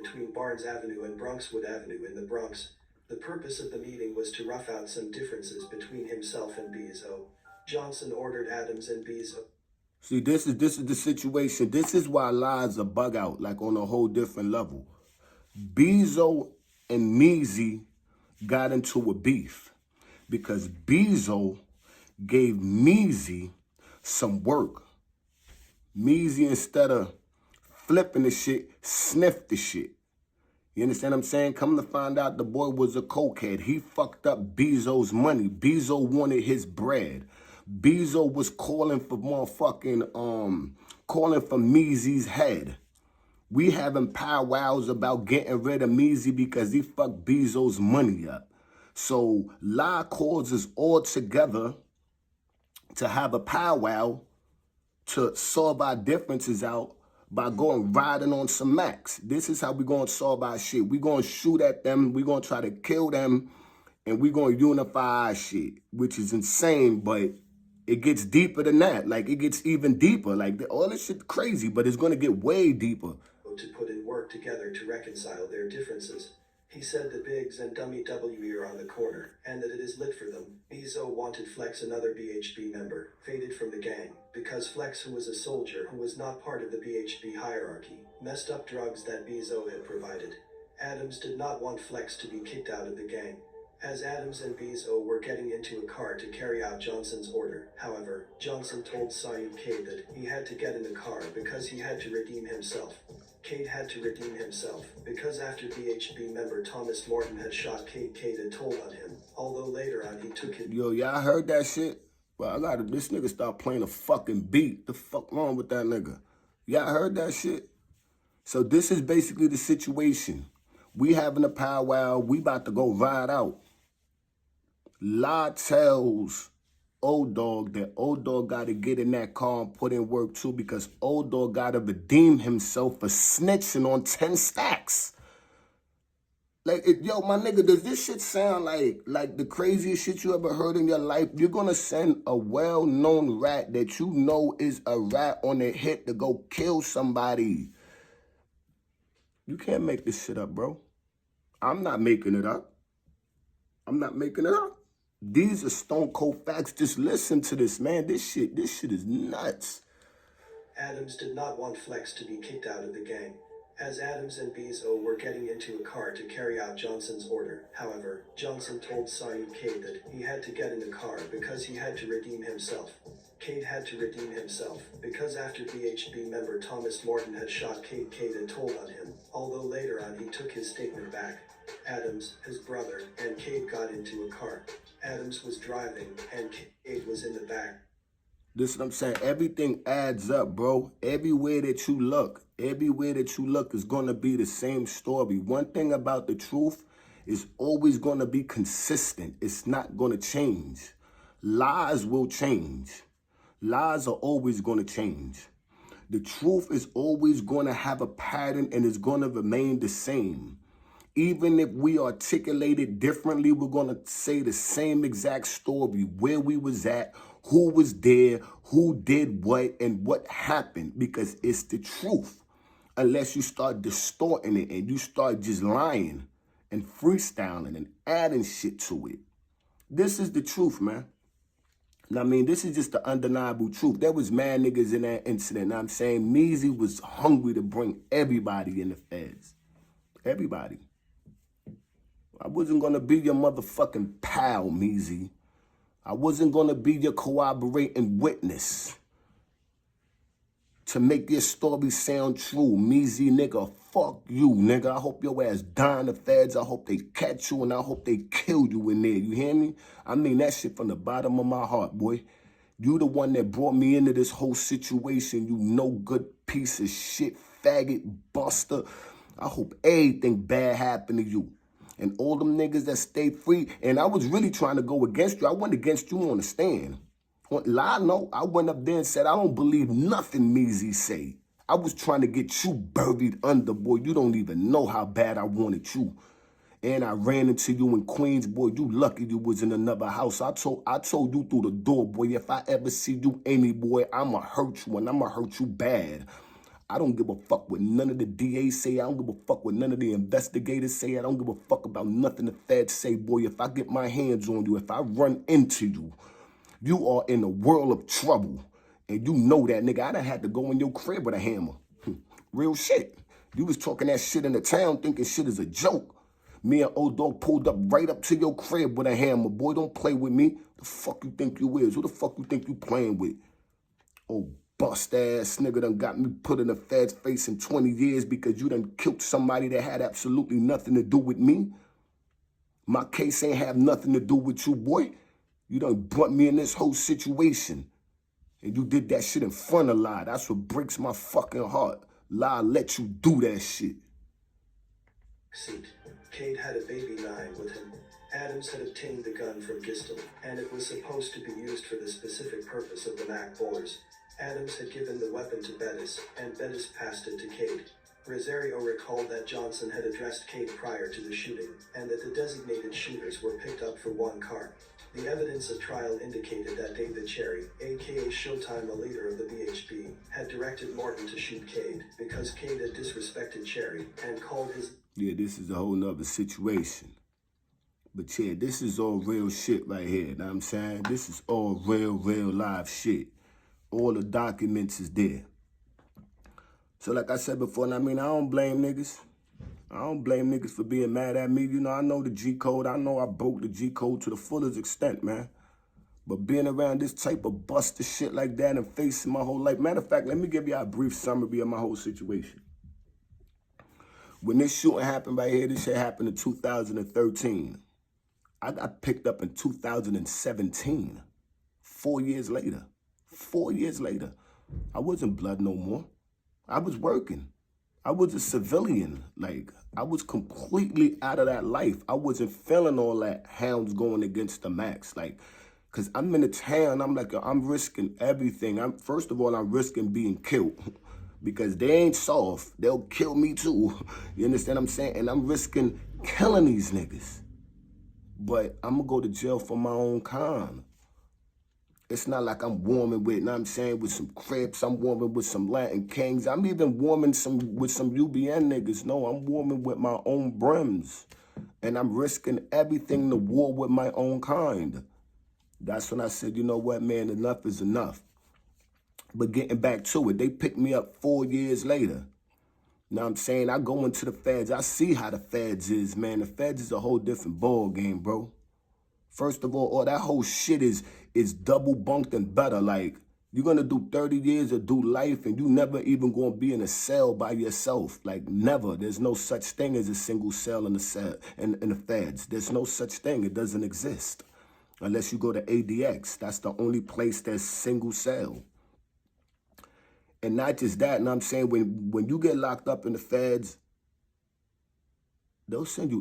between Barnes Avenue and Bronxwood Avenue in the Bronx. The purpose of the meeting was to rough out some differences between himself and Bezo. Johnson ordered Adams and Bezo. See, this is the situation. This is why lies are bug out, like on a whole different level. Bezo and Meezy got into a beef because Bezo gave Meezy some work. Meezy, instead of flipping the shit, sniffed the shit. You understand what I'm saying? Come to find out, the boy was a cokehead. He fucked up Bezo's money. Bezo wanted his bread. Bezo was calling for motherfucking, calling for Meezy's head. We having powwows about getting rid of Meezy because he fucked Bezo's money up. So Lie calls us all together to have a powwow to solve our differences out by going riding on some Max. This is how we going to solve our shit. We going to shoot at them. We going to try to kill them. And we going to unify our shit, which is insane, but it gets deeper than that. Like, it gets even deeper. Like, all this shit crazy, but it's going to get way deeper. To put in work together to reconcile their differences. He said the Biggs and Dummy W are on the corner, and that it is lit for them. Bezo wanted Flex, another BHB member, faded from the gang, because Flex, who was a soldier who was not part of the BHB hierarchy, messed up drugs that Bezo had provided. Adams did not want Flex to be kicked out of the gang. As Adams and Bezo were getting into a car to carry out Johnson's order, however, Johnson told Saeed Cade that he had to get in the car because he had to redeem himself. Cade had to redeem himself because after BHB member Thomas Morton had shot Cade, Cade had told on him, although later on he took his... Yo, y'all heard that shit? Well, this nigga start playing a fucking beat. The fuck wrong with that nigga? Y'all heard that shit? So this is basically the situation. We having a powwow. We about to go ride out. Lie tells Old Dog that Old Dog got to get in that car and put in work too, because Old Dog got to redeem himself for snitching on 10 stacks. Like, yo, my nigga, does this shit sound like the craziest shit you ever heard in your life? You're going to send a well-known rat that you know is a rat on a hit to go kill somebody. You can't make this shit up, bro. I'm not making it up. I'm not making it up. These are stone cold facts. Just listen to this, man. This shit is nuts. Adams did not want Flex to be kicked out of the gang. As Adams and Bezo were getting into a car to carry out Johnson's order, however, Johnson told Saeed Cade that he had to get in the car because he had to redeem himself. Cade had to redeem himself because after BHB member Thomas Morton had shot Cade, Cade had told on him, although later on he took his statement back. Adams, his brother, and Cade got into a car. Adams was driving, and Cade was in the back. This is what I'm saying. Everything adds up, bro. Everywhere that you look is going to be the same story. One thing about the truth is always going to be consistent. It's not going to change. Lies will change. Lies are always going to change. The truth is always going to have a pattern and it's going to remain the same. Even if we articulate it differently, we're going to say the same exact story, where we was at, who was there, who did what, and what happened, because it's the truth. Unless you start distorting it and you start just lying and freestyling and adding shit to it. This is the truth, man. I mean, this is just the undeniable truth. There was mad niggas in that incident. I'm saying Meezy was hungry to bring everybody in the feds. Everybody. I wasn't going to be your motherfucking pal, Meezy. I wasn't going to be your corroborating witness to make your story sound true. Meezy, nigga, fuck you, nigga. I hope your ass die in the feds. I hope they catch you, and I hope they kill you in there. You hear me? I mean that shit from the bottom of my heart, boy. You the one that brought me into this whole situation, you no good piece of shit, faggot, buster. I hope everything bad happened to you. And all them niggas that stay free. And I was really trying to go against you. I went against you on the stand. Lie, no. I went up there and said, I don't believe nothing Meezy say. I was trying to get you buried under, boy. You don't even know how bad I wanted you. And I ran into you in Queens, boy. You lucky you was in another house. I told you through the door, boy, if I ever see you, Amy, boy, I'ma hurt you, and I'ma hurt you bad. I don't give a fuck what none of the DAs say. I don't give a fuck what none of the investigators say. I don't give a fuck about nothing the feds say, boy. If I get my hands on you, if I run into you, you are in a world of trouble. And you know that, nigga. I done had to go in your crib with a hammer. Real shit. You was talking that shit in the town thinking shit is a joke. Me and old dog pulled up right up to your crib with a hammer. Boy, don't play with me. The fuck you think you is? Who the fuck you think you playing with? Oh, bust ass nigga done got me put in the feds face in 20 years because you done killed somebody that had absolutely nothing to do with me. My case ain't have nothing to do with you, boy. You done brought me in this whole situation. And you did that shit in front of Lie. That's what breaks my fucking heart. Lie let you do that shit. Cade had a baby 9 with him. Adams had obtained the gun from Gistel, and it was supposed to be used for the specific purpose of the Mac Boars. Adams had given the weapon to Bettis, and Bettis passed it to Cade. Rosario recalled that Johnson had addressed Cade prior to the shooting, and that the designated shooters were picked up for one car. The evidence at trial indicated that David Cherry, aka Showtime, a leader of the BHP, had directed Morton to shoot Cade because Cade had disrespected Cherry and called his... Yeah, this is a whole nother situation. But yeah, this is all real shit right here, know what I'm saying? This is all real live shit. All the documents is there. So like I said before, I mean, I don't blame niggas. I don't blame niggas for being mad at me. You know, I know the G code. I know I broke the G code to the fullest extent, man. But being around this type of buster shit like that and facing my whole life. Matter of fact, let me give you a brief summary of my whole situation. When this shooting happened right here, this shit happened in 2013. I got picked up in 2017. 4 years later. 4 years later. I wasn't blood no more. I was working. I was a civilian. Like, I was completely out of that life. I wasn't feeling all that hounds going against the max. Like, because I'm in the town, I'm like, I'm risking everything. First of all, I'm risking being killed. Because they ain't soft. They'll kill me too. You understand what I'm saying? And I'm risking killing these niggas. But I'm going to go to jail for my own kind. It's not like I'm warming with, you know what I'm saying, with some Crips. I'm warming with some Latin Kings. I'm even warming with some UBN niggas. No, I'm warming with my own Brims. And I'm risking everything to war with my own kind. That's when I said, you know what, man, enough is enough. But getting back to it, they picked me up 4 years later. You know what I'm saying? I go into the feds. I see how the feds is, man. The feds is a whole different ball game, bro. First of all that whole shit is double bunked and better. Like, you're going to do 30 years or do life and you never even going to be in a cell by yourself. Like, never. There's no such thing as a single cell in the cell in the feds. There's no such thing. It doesn't exist. Unless you go to ADX. That's the only place that's single cell. And not just that, you know what I'm saying? When you get locked up in the feds, they'll send you